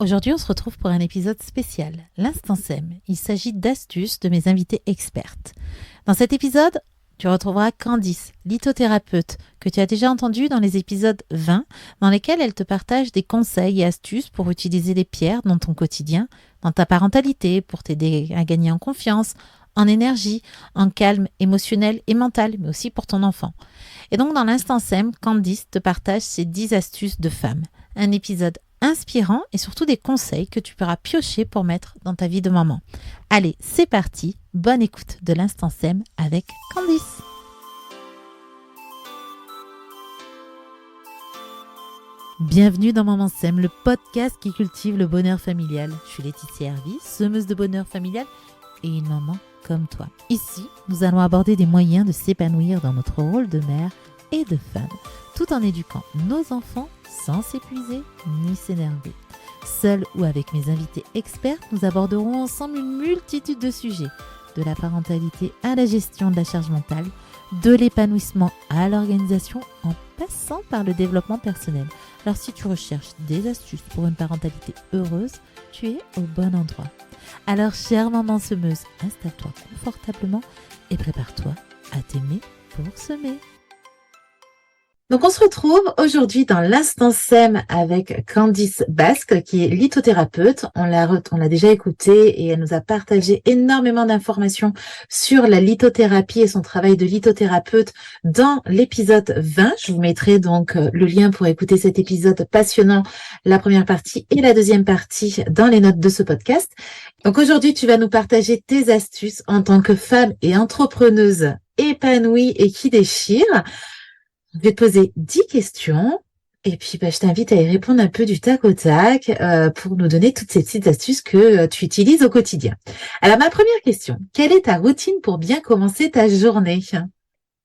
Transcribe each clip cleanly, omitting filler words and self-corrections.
Aujourd'hui, on se retrouve pour un épisode spécial, l'Instant SEM. Il s'agit d'astuces de mes invités expertes. Dans cet épisode, tu retrouveras Candice, lithothérapeute, que tu as déjà entendu dans les épisodes 20, dans lesquels elle te partage des conseils et astuces pour utiliser les pierres dans ton quotidien, dans ta parentalité, pour t'aider à gagner en confiance, en énergie, en calme émotionnel et mental, mais aussi pour ton enfant. Et donc, dans l'Instant SEM, Candice te partage ses 10 astuces de femme. Un épisode inspirant et surtout des conseils que tu pourras piocher pour mettre dans ta vie de maman. Allez, c'est parti, bonne écoute de l'Instant SEM avec Candice. Bienvenue dans Maman SEM, le podcast qui cultive le bonheur familial. Je suis Laetitia Hervy, semeuse de bonheur familial et une maman comme toi. Ici, nous allons aborder des moyens de s'épanouir dans notre rôle de mère et de femme, tout en éduquant nos enfants sans s'épuiser ni s'énerver. Seule ou avec mes invités experts, nous aborderons ensemble une multitude de sujets, de la parentalité à la gestion de la charge mentale, de l'épanouissement à l'organisation, en passant par le développement personnel. Alors si tu recherches des astuces pour une parentalité heureuse, tu es au bon endroit. Alors chère maman semeuse, installe-toi confortablement et prépare-toi à t'aimer pour semer. Donc, on se retrouve aujourd'hui dans l'Instant SEM avec Candice Basque, qui est lithothérapeute. On l'a déjà écoutée et elle nous a partagé énormément d'informations sur la lithothérapie et son travail de lithothérapeute dans l'épisode 20. Je vous mettrai donc le lien pour écouter cet épisode passionnant, la première partie et la deuxième partie dans les notes de ce podcast. Donc, aujourd'hui, tu vas nous partager tes astuces en tant que femme et entrepreneuse épanouie et qui déchire. Je vais te poser 10 questions et puis je t'invite à y répondre un peu du tac au tac pour nous donner toutes ces petites astuces que tu utilises au quotidien. Alors, ma première question, quelle est ta routine pour bien commencer ta journée?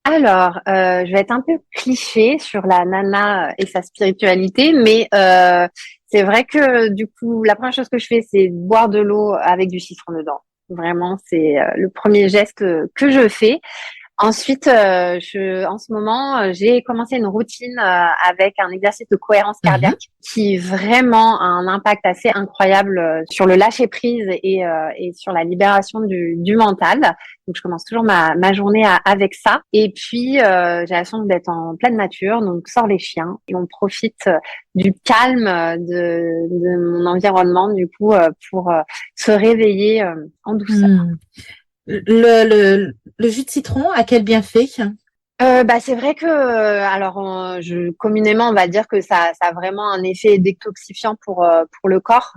Alors, je vais être un peu cliché sur la nana et sa spiritualité, mais c'est vrai que du coup, la première chose que je fais, c'est boire de l'eau avec du citron dedans. Vraiment, c'est le premier geste que je fais. Ensuite, en ce moment, j'ai commencé une routine avec un exercice de cohérence Mhm. cardiaque qui vraiment a un impact assez incroyable sur le lâcher prise et sur la libération du mental. Donc, je commence toujours ma journée avec ça. Et puis, j'ai la chance d'être en pleine nature, donc sort les chiens et on profite du calme de mon environnement du coup pour se réveiller en douceur. Hmm. Le jus de citron a quel bienfait? C'est vrai que communément on va dire que ça a vraiment un effet détoxifiant pour le corps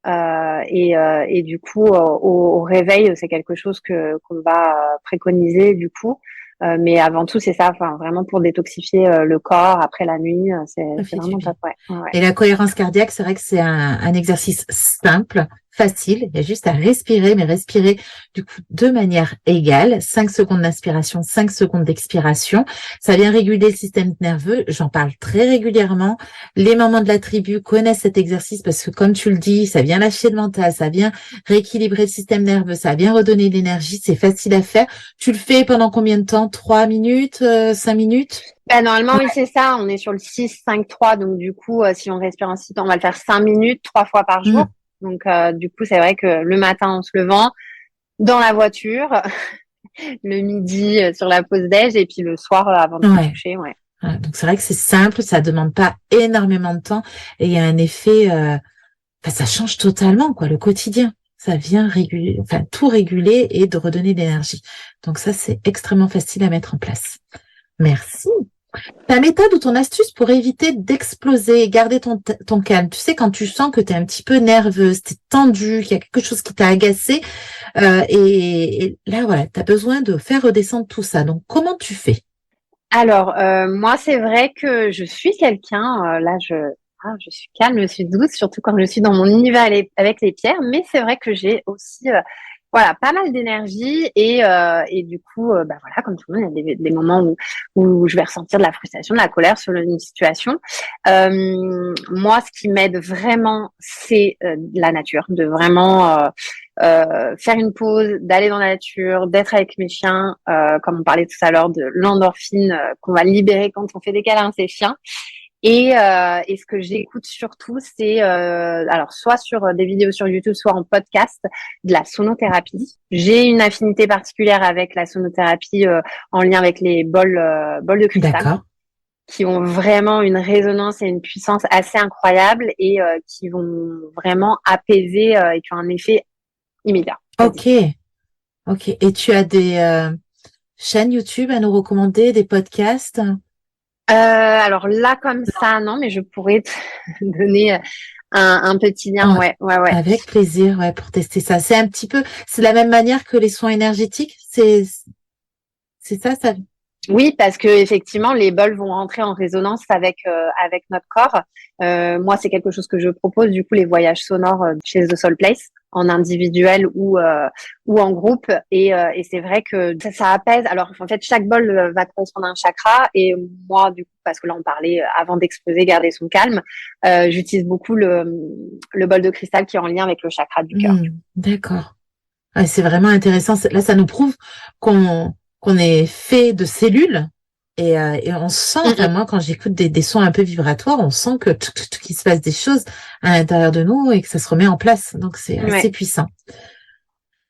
et du coup au réveil c'est quelque chose que qu'on va préconiser du coup. Mais avant tout c'est ça, enfin vraiment pour détoxifier le corps après la nuit, Ça c'est fait du vraiment bien. top, ouais. Ouais, ouais. Et la cohérence cardiaque, c'est vrai que c'est un exercice simple, facile. Il y a juste à respirer, mais respirer du coup de manière égale. 5 secondes d'inspiration, 5 secondes d'expiration. Ça vient réguler le système nerveux. J'en parle très régulièrement. Les mamans de la tribu connaissent cet exercice parce que, comme tu le dis, ça vient lâcher le mental, ça vient rééquilibrer le système nerveux, ça vient redonner de l'énergie. C'est facile à faire. Tu le fais pendant combien de temps? 3 minutes, 5 minutes? Normalement oui c'est ça, on est sur le 6-5-3, donc du coup si on respire en 6 temps on va le faire 5 minutes 3 fois par jour. Hmm. Donc du coup c'est vrai que le matin en se levant, dans la voiture, le midi sur la pause déj et puis le soir avant de se Ouais. coucher, ouais. Ouais, donc c'est vrai que c'est simple, ça demande pas énormément de temps et il y a un effet, ça change totalement quoi, le quotidien. Ça vient réguler, enfin tout réguler et de redonner de l'énergie. Donc ça c'est extrêmement facile à mettre en place. Merci. Ta méthode ou ton astuce pour éviter d'exploser et garder ton calme. Tu sais quand tu sens que tu es un petit peu nerveuse, t'es tendue, qu'il y a quelque chose qui t'a agacé et là voilà, tu as besoin de faire redescendre tout ça. Donc comment tu fais? Alors moi c'est vrai que je suis quelqu'un je suis calme, je suis douce, surtout quand je suis dans mon univers avec les pierres, mais c'est vrai que j'ai aussi voilà, pas mal d'énergie et du coup, voilà, comme tout le monde, il y a des moments où je vais ressentir de la frustration, de la colère sur une situation. Moi, ce qui m'aide vraiment, c'est la nature, de vraiment faire une pause, d'aller dans la nature, d'être avec mes chiens, comme on parlait tout à l'heure de l'endorphine qu'on va libérer quand on fait des câlins à ses chiens. Et ce que j'écoute surtout, c'est alors soit sur des vidéos sur YouTube, soit en podcast, de la sonothérapie. J'ai une affinité particulière avec la sonothérapie en lien avec les bols de cristal, D'accord. qui ont vraiment une résonance et une puissance assez incroyable et qui vont vraiment apaiser et qui ont un effet immédiat. Ok. Ok. Et tu as des chaînes YouTube à nous recommander, des podcasts? Alors là, comme ça, non, mais je pourrais te donner un petit lien. Ouais. Ouais, ouais, ouais. Avec plaisir, ouais, pour tester ça. C'est de la même manière que les soins énergétiques? C'est ça, ça? Oui, parce que effectivement, les bols vont rentrer en résonance avec notre corps. Moi, c'est quelque chose que je propose, du coup, les voyages sonores chez The Soul Place, en individuel ou en groupe. Et c'est vrai que ça apaise. Alors, en fait, chaque bol va correspondre à un chakra. Et moi, du coup, parce que là, on parlait avant d'exploser, garder son calme, j'utilise beaucoup le bol de cristal qui est en lien avec le chakra du cœur. D'accord. Ouais, c'est vraiment intéressant. Là, ça nous prouve qu'on est fait de cellules et on sent, Mm, enfin mm. moi, quand j'écoute des sons un peu vibratoires, on sent que qu'il se passe des choses à l'intérieur de nous et que ça se remet en place. Donc, c'est assez Ouais, puissant.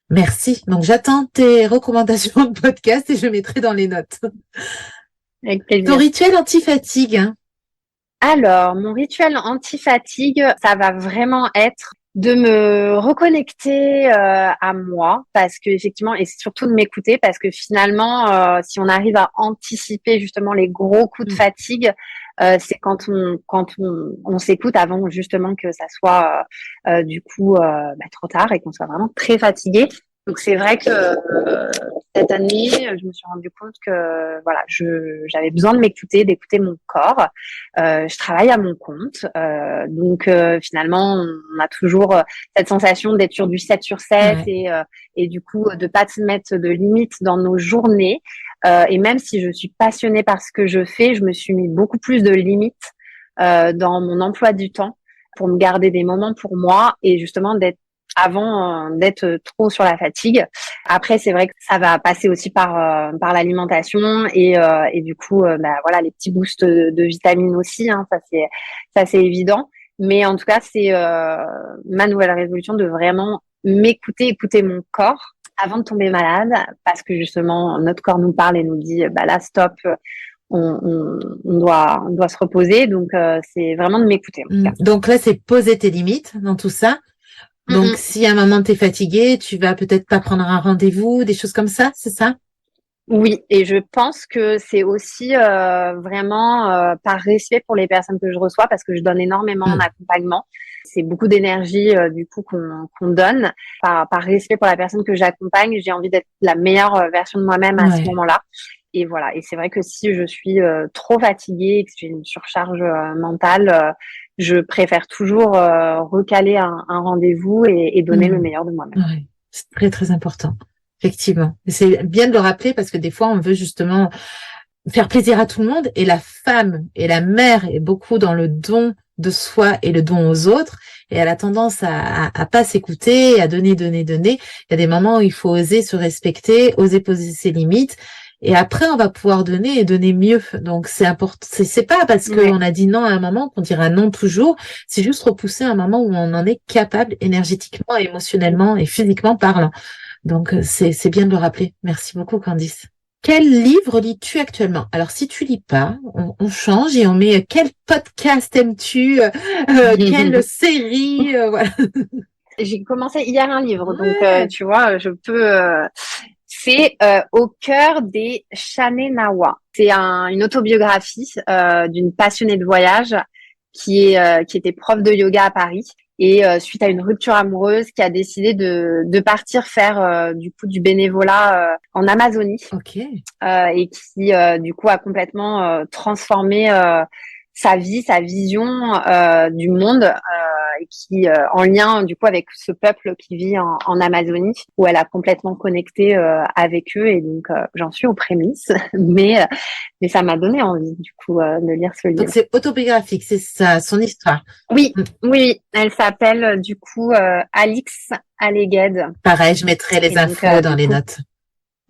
Merci. Donc, j'attends tes recommandations de podcast et je mettrai dans les notes. avec Ton plaisir. rituel anti-fatigue, hein. Alors, mon rituel anti-fatigue, ça va vraiment être de me reconnecter à moi, parce que effectivement, et surtout de m'écouter, parce que finalement, si on arrive à anticiper justement les gros coups de Mm. fatigue, c'est quand on s'écoute avant justement que ça soit du coup trop tard et qu'on soit vraiment très fatigué. Donc c'est vrai que cette année, je me suis rendu compte que voilà, j'avais besoin de m'écouter, d'écouter mon corps. Je travaille à mon compte, donc finalement, on a toujours cette sensation d'être sur du 7 sur 7 Ouais. et du coup de pas se mettre de limites dans nos journées. Et même si je suis passionnée par ce que je fais, je me suis mis beaucoup plus de limites dans mon emploi du temps pour me garder des moments pour moi et justement d'être trop sur la fatigue. Après, c'est vrai que ça va passer aussi par l'alimentation et du coup, voilà, les petits boosts de vitamines aussi, hein, ça c'est évident. Mais en tout cas, c'est ma nouvelle résolution de vraiment m'écouter, écouter mon corps avant de tomber malade, parce que justement, notre corps nous parle et nous dit, bah là, stop, on doit se reposer. Donc, c'est vraiment de m'écouter, en tout cas. Donc là, c'est poser tes limites dans tout ça. Mm, Donc, mm. si à un moment t'es fatigué, tu vas peut-être pas prendre un rendez-vous, des choses comme ça, c'est ça? Oui, et je pense que c'est aussi vraiment par respect pour les personnes que je reçois, parce que je donne énormément en Mm. accompagnement. C'est beaucoup d'énergie du coup qu'on donne. Par respect pour la personne que j'accompagne, j'ai envie d'être la meilleure version de moi-même à ce Ouais. moment-là. Et voilà. Et c'est vrai que si je suis trop fatiguée et que j'ai une surcharge mentale, je préfère toujours recaler un rendez-vous et donner le Mm. meilleur de moi-même. Ouais. C'est très, très important. Effectivement. Et c'est bien de le rappeler parce que des fois, on veut justement faire plaisir à tout le monde et la femme et la mère est beaucoup dans le don de soi et le don aux autres et elle a tendance à pas s'écouter, à donner, donner, donner. Il y a des moments où il faut oser se respecter, oser poser ses limites et après on va pouvoir donner et donner mieux. Donc c'est important. C'est pas parce Ouais. qu'on a dit non à un moment qu'on dira non toujours. C'est juste repousser un moment où on en est capable énergétiquement, émotionnellement et physiquement parlant. Donc c'est bien de le rappeler. Merci beaucoup, Candice. Quel livre lis-tu actuellement? Alors, si tu lis pas, on change et on met quel podcast aimes-tu? Quelle série? Voilà. J'ai commencé hier un livre, donc Ouais. tu vois, je peux. C'est Au cœur des Chanenawa. C'est une autobiographie d'une passionnée de voyage qui était prof de yoga à Paris et suite à une rupture amoureuse, qui a décidé de partir faire du coup du bénévolat en Amazonie Ok. et qui du coup a complètement transformé sa vie, sa vision du monde et qui en lien du coup avec ce peuple qui vit en Amazonie, où elle a complètement connecté avec eux. Et donc j'en suis aux prémices, mais ça m'a donné envie du coup de lire ce Donc, livre. c'est autobiographique, c'est ça, son histoire. Oui, Mm. oui, elle s'appelle du coup Alix Alleged. Pareil, je mettrai les Et donc infos dans du les coup, notes.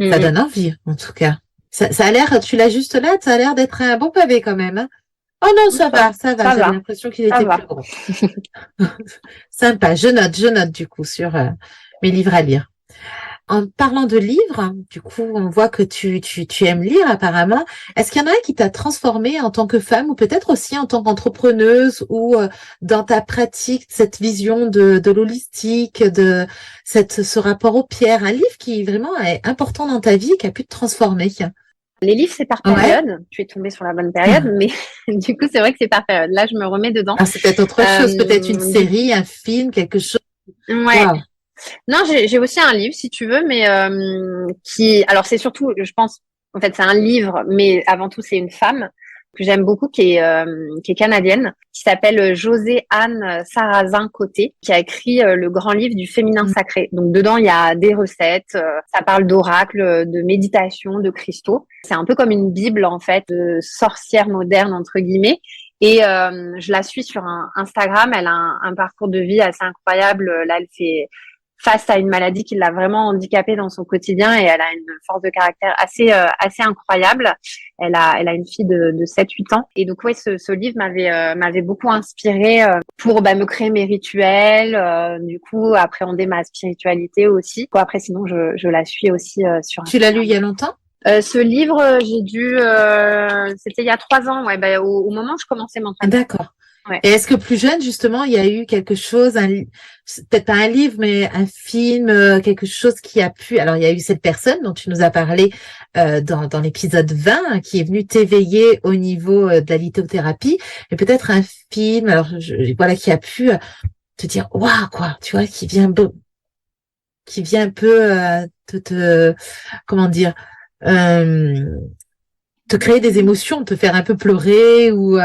Ça mm, donne envie, en tout cas. Ça a l'air, tu l'as juste là, ça a l'air d'être un bon pavé quand même, hein. Oh non, ça va, ça va. Ça J'avais va, l'impression qu'il ça était va. plus grand. Sympa. Je note du coup sur mes livres à lire. En parlant de livres, du coup, on voit que tu aimes lire apparemment. Est-ce qu'il y en a un qui t'a transformée en tant que femme ou peut-être aussi en tant qu'entrepreneuse ou dans ta pratique, cette vision de l'holistique, de ce rapport aux pierres, un livre qui vraiment est important dans ta vie et qui a pu te transformer? Les livres, c'est par Ouais. période. Tu es tombée sur la bonne période, mais du coup, c'est vrai que c'est par période. Là, je me remets dedans. Alors c'est peut-être autre chose, peut-être une Du série, un film, quelque chose. Ouais. Waouh. Non, j'ai aussi un livre, si tu veux, mais alors c'est surtout, je pense, en fait, c'est un livre, mais avant tout, c'est une femme que j'aime beaucoup, qui est canadienne, qui s'appelle José Anne Sarrazin-Côté, qui a écrit le grand livre du féminin sacré. Donc dedans, il y a des recettes, ça parle d'oracles, de méditation, de cristaux. C'est un peu comme une bible en fait, de sorcière moderne entre guillemets. Et je la suis sur Instagram. Elle a un parcours de vie assez incroyable. Là, elle fait face à une maladie qui l'a vraiment handicapée dans son quotidien et elle a une force de caractère assez incroyable. Elle a une fille de 7-8 ans. Et donc, ouais, ce livre m'avait beaucoup inspirée pour me créer mes rituels, du coup, appréhender ma spiritualité aussi. Quoi, après, sinon, je la suis aussi sur Tu l'as lu il y a Instagram. longtemps? Ce livre, c'était il y a 3 ans, ouais, au moment où je commençais mon travail. D'accord. Ouais. Et est-ce que plus jeune, justement, il y a eu quelque chose, peut-être pas un livre, mais un film, quelque chose qui a pu... Alors, il y a eu cette personne dont tu nous as parlé dans l'épisode 20, hein, qui est venue t'éveiller au niveau de la lithothérapie, mais peut-être un film, alors voilà, qui a pu te dire, waouh, quoi, tu vois, qui vient un peu comment dire, euh, te créer des émotions, te faire un peu pleurer ou...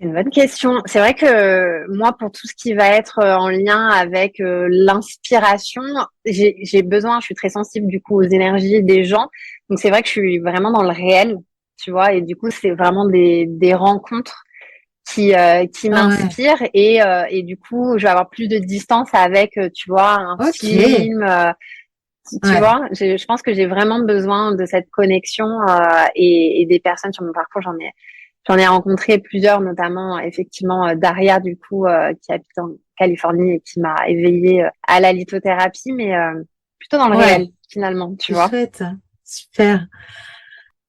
C'est une bonne question. C'est vrai que moi, pour tout ce qui va être en lien avec l'inspiration, j'ai besoin, je suis très sensible du coup aux énergies des gens. Donc c'est vrai que je suis vraiment dans le réel, tu vois, et du coup, c'est vraiment des rencontres qui Ah ouais, m'inspirent et du coup, je vais avoir plus de distance avec, tu vois, un ok, film. Tu ouais. vois, je pense que j'ai vraiment besoin de cette connexion et des personnes sur mon parcours. J'en ai rencontré plusieurs, notamment effectivement Daria du coup qui habite en Californie et qui m'a éveillée à la lithothérapie, mais plutôt dans le Ouais, réel finalement, tu c'est vois. chouette, hein. Super.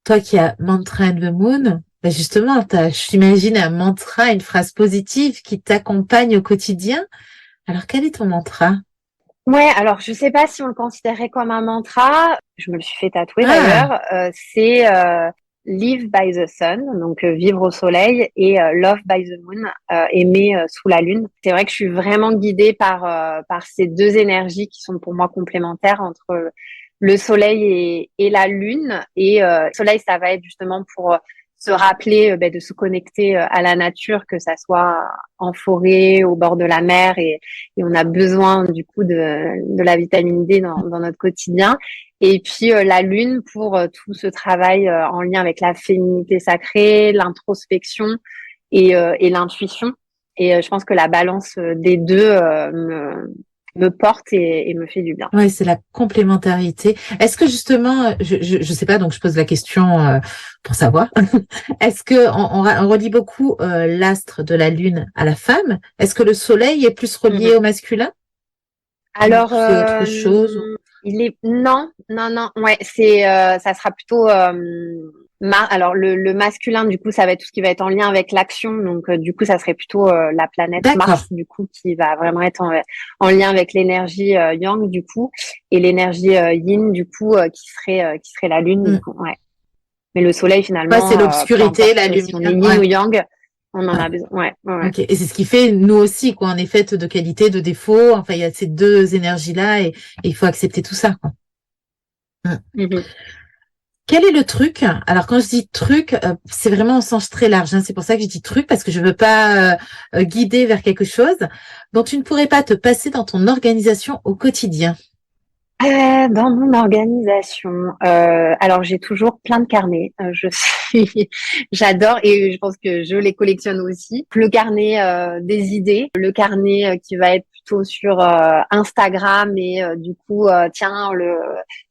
Toi qui as Mantra and the Moon, ben justement, j'imagine un mantra, une phrase positive qui t'accompagne au quotidien. Alors, quel est ton mantra? Ouais, alors je sais pas si on le considérait comme un mantra. Je me le suis fait tatouer Ah, d'ailleurs. C'est Live by the Sun, donc vivre au soleil, et Love by the Moon, aimer sous la lune. C'est vrai que je suis vraiment guidée par ces deux énergies qui sont pour moi complémentaires entre le soleil et la lune. Et le soleil, ça va être justement pour se rappeler de se connecter à la nature, que ça soit en forêt, au bord de la mer, et on a besoin du coup de la vitamine D dans notre quotidien. Et puis la lune pour tout ce travail en lien avec la féminité sacrée, l'introspection et l'intuition. Et je pense que la balance des deux me porte et me fait du bien. ouais, c'est la complémentarité. Est-ce que justement, je sais pas, donc je pose la question pour savoir. Est-ce que on relie beaucoup l'astre de la lune à la femme? Est-ce que le soleil est plus relié au masculin ou Alors, c'est autre chose? il est non, ouais, ça sera plutôt alors le masculin du coup ça va être tout ce qui va être en lien avec l'action, donc du coup ça serait plutôt la planète D'accord. Mars du coup qui va vraiment être en lien avec l'énergie Yang du coup et l'énergie Yin du coup qui serait la lune du Hmm. coup, ouais. Mais le soleil Ouais, c'est finalement peu l'obscurité, la importe si on est lumière. Yin Ouais. ou Yang, on en Ouais. a besoin, ouais, ouais, ouais. Ok. Et c'est ce qui fait nous aussi, quoi. On est fait de qualité, de défaut. Enfin, il y a ces deux énergies-là et il faut accepter tout ça, quoi. Hmm. Mhm. Quel est le truc? Alors, quand je dis truc, c'est vraiment au sens très large, hein. C'est pour ça que je dis truc, parce que je veux pas guider vers quelque chose dont tu ne pourrais pas te passer dans ton organisation au quotidien. Dans mon organisation, alors j'ai toujours plein de carnets. J'adore et je pense que je les collectionne aussi. Le carnet des idées, le carnet qui va être plutôt sur Instagram et du coup, tiens,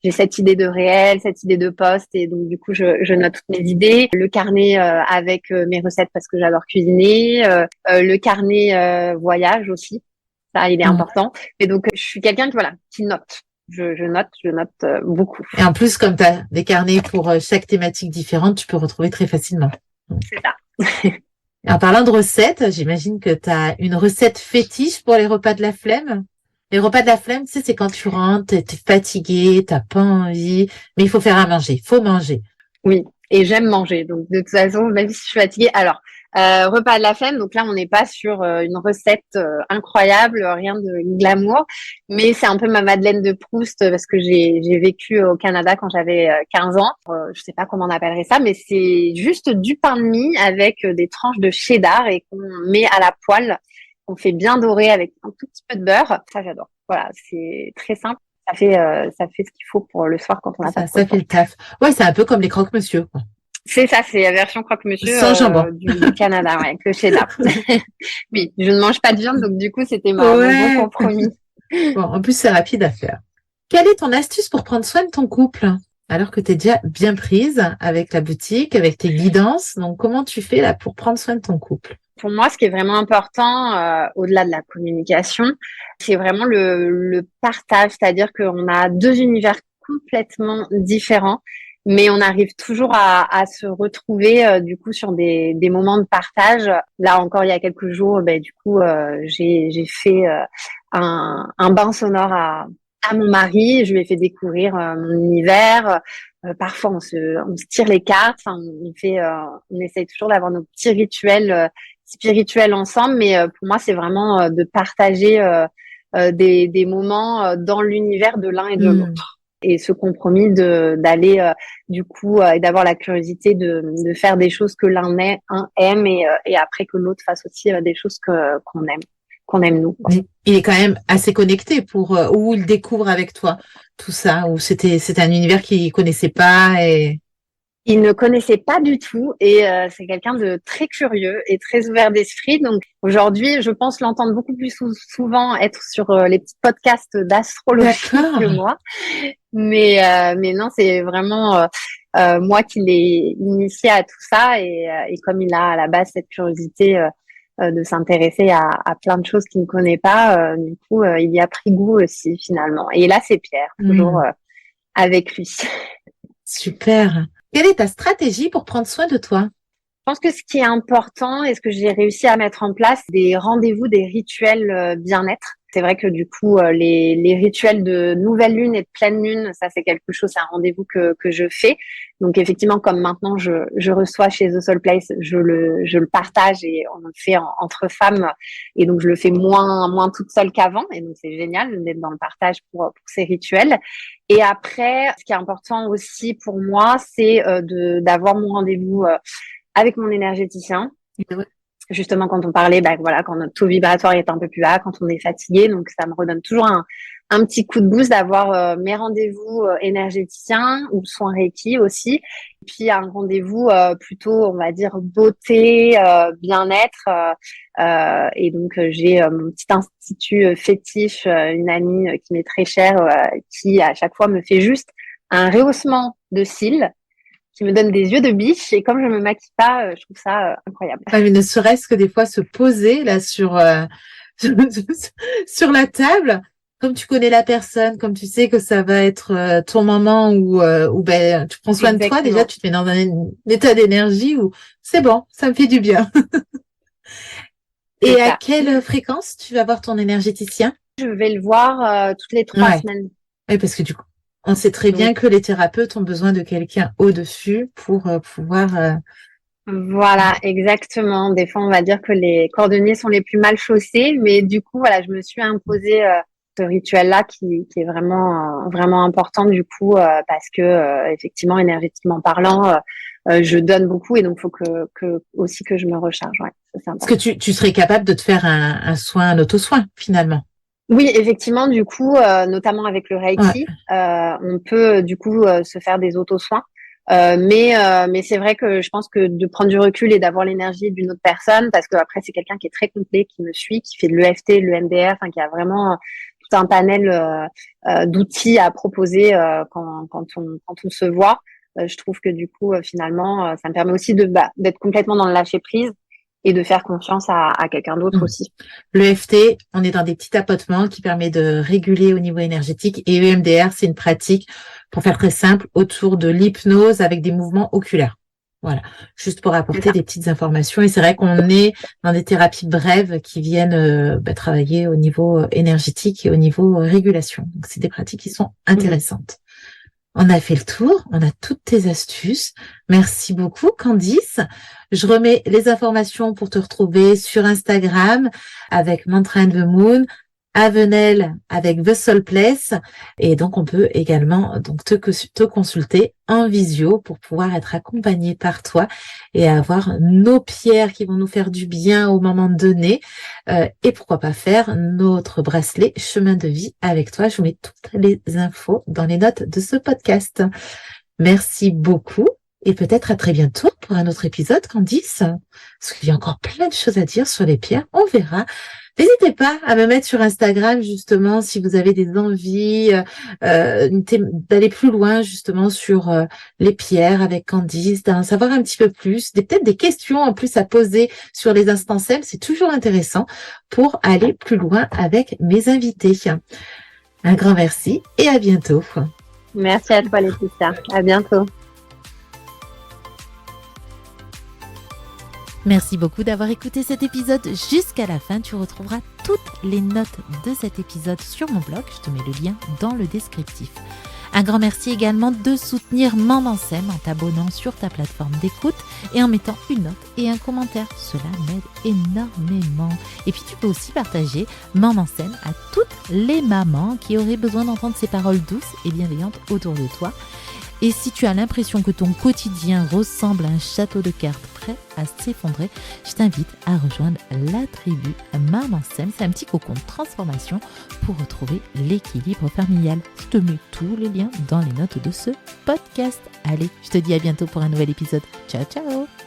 j'ai cette idée de réel, cette idée de post et donc du coup, je note toutes mes idées. Le carnet avec mes recettes parce que j'adore cuisiner. Le carnet voyage aussi, ça, il est Mm. important. Et donc, je suis quelqu'un qui note. Je note beaucoup. Et en plus, comme tu as des carnets pour chaque thématique différente, tu peux retrouver très facilement. C'est ça. Et en parlant de recettes, j'imagine que tu as une recette fétiche pour les repas de la flemme. Les repas de la flemme, tu sais, c'est quand tu rentres, t'es fatigué, t'as pas envie, mais il faut faire à manger, il faut manger. Oui, et j'aime manger. Donc, de toute façon, même si je suis fatiguée. Alors, repas de la flemme. Donc là, on n'est pas sur une recette incroyable, rien de glamour. Mais c'est un peu ma Madeleine de Proust parce que j'ai vécu au Canada quand j'avais 15 ans. Je sais pas comment on appellerait ça, mais c'est juste du pain de mie avec des tranches de cheddar et qu'on met à la poêle. On fait bien dorer avec un tout petit peu de beurre. Ça, j'adore. Voilà, c'est très simple. Ça fait ce qu'il faut pour le soir quand on n'a pas trop Ça le fait temps. le taf. Ouais, c'est un peu comme les croque-monsieur, quoi. C'est ça, c'est la version croque-monsieur Sans jambon. du Canada, ouais, avec le cheddar. Oui, je ne mange pas de viande, donc du coup, c'était mon bon Ouais. compromis. Bon, en plus, c'est rapide à faire. Quelle est ton astuce pour prendre soin de ton couple? Alors que tu es déjà bien prise avec la boutique, avec tes guidances. Donc, comment tu fais là pour prendre soin de ton couple? Pour moi, ce qui est vraiment important, au-delà de la communication, c'est vraiment le partage, c'est-à-dire qu'on a deux univers complètement différents, mais on arrive toujours à se retrouver du coup sur des moments de partage. Là encore, il y a quelques jours, ben, du coup, j'ai fait un bain sonore à mon mari. Je lui ai fait découvrir mon univers. Parfois, on se tire les cartes. Enfin, on essaye toujours d'avoir nos petits rituels spirituels ensemble. Mais pour moi, c'est vraiment de partager des moments dans l'univers de l'un et de Hmm. l'autre. Et ce compromis d'aller du coup et d'avoir la curiosité de faire des choses que un aime et après que l'autre fasse aussi des choses qu'on aime nous. Il est quand même assez connecté pour où il découvre avec toi tout ça, ou c'est un univers qu'il connaissait pas et Il ne connaissait pas du tout et c'est quelqu'un de très curieux et très ouvert d'esprit. Donc aujourd'hui, je pense l'entendre beaucoup plus souvent être sur les petits podcasts d'astrologie que d'accord. moi. Mais non, c'est vraiment moi qui l'ai initié à tout ça et comme il a à la base cette curiosité de s'intéresser à plein de choses qu'il ne connaît pas, du coup, il y a pris goût aussi finalement. Et là, c'est Pierre, toujours Hmm. avec lui. Super. Quelle est ta stratégie pour prendre soin de toi? Je pense que ce qui est important et ce que j'ai réussi à mettre en place, des rendez-vous, des rituels bien-être. C'est vrai que du coup, les rituels de nouvelle lune et de pleine lune, ça c'est quelque chose, c'est un rendez-vous que je fais. Donc effectivement, comme maintenant je reçois chez The Soul Place, je le partage et on le fait entre femmes. Et donc je le fais moins toute seule qu'avant. Et donc c'est génial d'être dans le partage pour ces rituels. Et après, ce qui est important aussi pour moi, c'est d'avoir mon rendez-vous avec mon énergéticien. Ouais. Justement, quand on parlait, bah, voilà, quand notre taux vibratoire est un peu plus bas, quand on est fatigué. Donc, ça me redonne toujours un petit coup de boost d'avoir mes rendez-vous énergéticiens ou soins Reiki aussi. Et puis, un rendez-vous plutôt, on va dire, beauté, bien-être. Et donc, j'ai mon petit institut fétiche, une amie qui m'est très chère, qui à chaque fois me fait juste un rehaussement de cils qui me donne des yeux de biche. Et comme je me maquille pas, je trouve ça incroyable. Ah, mais ne serait-ce que des fois se poser là sur la table, comme tu connais la personne, comme tu sais que ça va être ton moment où ben tu prends soin de toi, déjà Exactement. tu te mets dans un état d'énergie où c'est bon, ça me fait du bien. C'est Et à ça. quelle fréquence tu vas voir ton énergéticien? Je vais le voir toutes les 3 Ouais, semaines. ouais, parce que du coup, on sait très Donc bien que les thérapeutes ont besoin de quelqu'un au-dessus pour pouvoir. voilà, exactement. Des fois, on va dire que les cordonniers sont les plus mal chaussés, mais du coup, voilà, je me suis imposé ce rituel-là qui est vraiment vraiment important du coup parce que effectivement, énergétiquement parlant, je donne beaucoup et donc faut que aussi que je me recharge. Ouais, ça c'est Est-ce que important. tu serais capable de te faire un soin, un auto-soin finalement? Oui, effectivement, du coup, notamment avec le Ouais. Reiki, on peut du coup se faire des auto-soins. Mais c'est vrai que je pense que de prendre du recul et d'avoir l'énergie d'une autre personne, parce que après c'est quelqu'un qui est très complet, qui me suit, qui fait de l'EFT, de l'EMDR, enfin qui a vraiment tout un panel d'outils à proposer quand on se voit. Je trouve que du coup finalement ça me permet aussi d'être complètement dans le lâcher prise et de faire confiance à quelqu'un d'autre aussi. Le FT, on est dans des petits tapotements qui permet de réguler au niveau énergétique, et EMDR, c'est une pratique, pour faire très simple, autour de l'hypnose avec des mouvements oculaires. Voilà, juste pour apporter des petites informations. Et c'est vrai qu'on est dans des thérapies brèves qui viennent travailler au niveau énergétique et au niveau régulation. Donc, c'est des pratiques qui sont intéressantes. On a fait le tour, on a toutes tes astuces. Merci beaucoup, Candice. Je remets les informations pour te retrouver sur Instagram avec Mantra and the Moon, Avenel avec The Soul Place, et donc on peut également donc te consulter en visio pour pouvoir être accompagné par toi et avoir nos pierres qui vont nous faire du bien au moment donné, et pourquoi pas faire notre bracelet chemin de vie avec toi. Je vous mets toutes les infos dans les notes de ce podcast. Merci beaucoup. Et peut-être à très bientôt pour un autre épisode, Candice. Parce qu'il y a encore plein de choses à dire sur les pierres. On verra. N'hésitez pas à me mettre sur Instagram, justement, si vous avez des envies d'aller plus loin, justement, sur les pierres avec Candice, d'en savoir un petit peu plus, peut-être des questions en plus à poser sur les instants SEM. C'est toujours intéressant pour aller plus loin avec mes invités. Un grand merci et à bientôt. Merci à toi, Laetitia. À bientôt. Merci beaucoup d'avoir écouté cet épisode jusqu'à la fin. Tu retrouveras toutes les notes de cet épisode sur mon blog. Je te mets le lien dans le descriptif. Un grand merci également de soutenir Maman Sème en t'abonnant sur ta plateforme d'écoute et en mettant une note et un commentaire. Cela m'aide énormément. Et puis tu peux aussi partager Maman Sème à toutes les mamans qui auraient besoin d'entendre ces paroles douces et bienveillantes autour de toi. Et si tu as l'impression que ton quotidien ressemble à un château de cartes prêt à s'effondrer, je t'invite à rejoindre la tribu Maman Sème. C'est un petit cocon de transformation pour retrouver l'équilibre familial. Je te mets tous les liens dans les notes de ce podcast. Allez, je te dis à bientôt pour un nouvel épisode. Ciao, ciao!